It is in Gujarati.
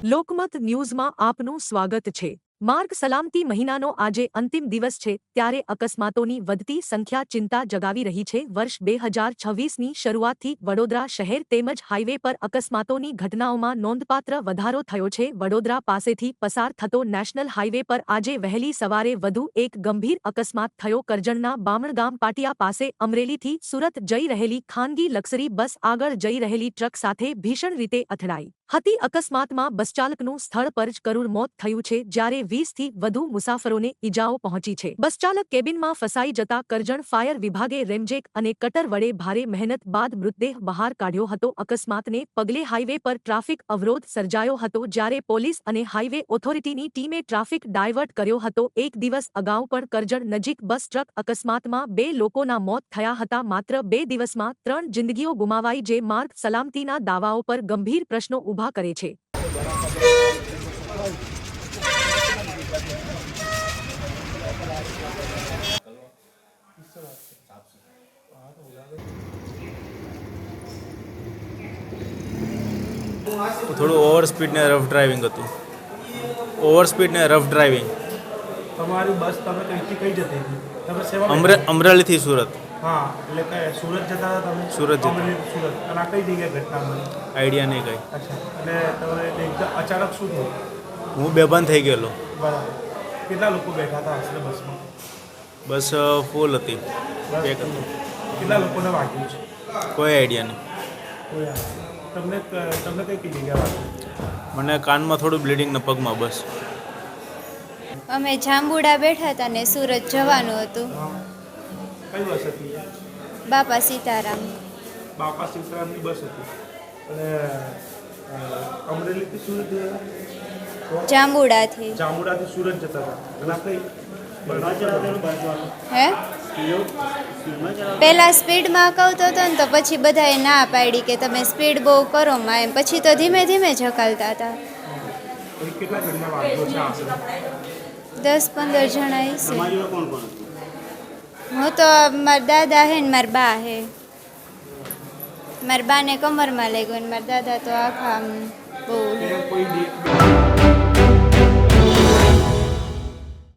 લોકમત ન્યૂઝમાં આપનું સ્વાગત છે। માર્ગ સલામતી મહિનાનો આજે અંતિમ દિવસ છે ત્યારે અકસ્માતોની વધતી સંખ્યા ચિંતા જગાવી રહી છે। વર્ષ 2026ની શરૂઆતથી વડોદરા શહેર તેમજ હાઈવે પર અકસ્માતોની ઘટનાઓમાં નોંધપાત્ર વધારો થયો છે। વડોદરા પાસેથી પસાર થતો નેશનલ હાઈવે પર આજે વહેલી સવારે વધુ એક ગંભીર અકસ્માત થયો। કરજણના બામણગામ પાટિયા પાસે અમરેલીથી સુરત જઈ રહેલી ખાનગી લક્ઝરી બસ આગળ જઈ રહેલી ટ્રક સાથે ભીષણ રીતે અથડાઈ હતી। અકસ્માતમાં બસચાલકનું સ્થળ પર જ કરુણ મોત થયું છે જ્યારે 20થી વધુ મુસાફરોને ઈજાઓ પહોંચી છે। બસચાલક કેબિનમાં ફસાઈ જતા કરજણ ફાયર વિભાગે રેમજેક અને કટર વડે ભારે મહેનત બાદ મૃતદેહ બહાર કાઢ્યો હતો। અકસ્માતને પગલે હાઈવે પર ટ્રાફિક અવરોધ સર્જાયો હતો જ્યારે પોલીસ અને હાઈવે ઓથોરિટીની ટીમે ટ્રાફિક ડાયવર્ટ કર્યો હતો। એક દિવસ અગાઉ પણ કરજણ નજીક બસ ટ્રક અકસ્માતમાં 2 લોકોના મોત થયા હતા। માત્ર 2 દિવસમાં 3 જિંદગીઓ ગુમાવાઈ જે માર્ગ સલામતીના દાવાઓ પર ગંભીર પ્રશ્નો ઊભા કરે છે। થોડું ઓવર સ્પીડ ને રફ ડ્રાઇવિંગ હતું। ઓવર સ્પીડ ને રફ ડ્રાઇવિંગ। તમારી બસ તમે કઈથી કઈ જતી હતી? તમે સેવા અમરેલીથી સુરત। હા, એટલે કે સુરત જતા હતા તમે? સુરત જતા। અમરેલીથી સુરત। અને આ કઈ જગ્યાએ ઘટના બની? આઈડિયા નહીં કઈ। અચ્છા, એટલે તમે એકદમ અચાનક શું થયું? હું બેભાન થઈ ગયેલો। બરાબર। કેટલા લોકો બેઠા હતા આશરે બસમાં? બસ ફૂલ હતી। બસ કેટલા લોકોને વાગ્યું છે? કોઈ આઈડિયા નહીં। કોઈ તમને કઈ જગ્યા વાગ્યું? મને કાનમાં થોડું બ્લીડિંગ ને પગમાં બસ। અમે જાંબુડા બેઠા હતા ને સુરત જવાનું હતું। કઈ બસ હતી? બાપા સીતારામ। બાપા સીતારામની બસ હતી અને અમરેલીથી સુરત જતા? જાંબુડાથી સુરત જતા હતા અને હે પહેલાં સ્પીડમાં કહતો હતો ને તો પછી બધાએ ના પાડી કે તમે સ્પીડ બહુ કરો માં એમ, પછી તો ધીમે ધીમે ઝકાલતા હતા। કેટલા જણના વાગ્યો છે આશરે? 10-15 જણા હશે। હું તો મારા દાદા હે ને મારા બા હે। મારા બાને કમરમાં લાગ્યું ને મારા દાદા તો આખા આમ બહુ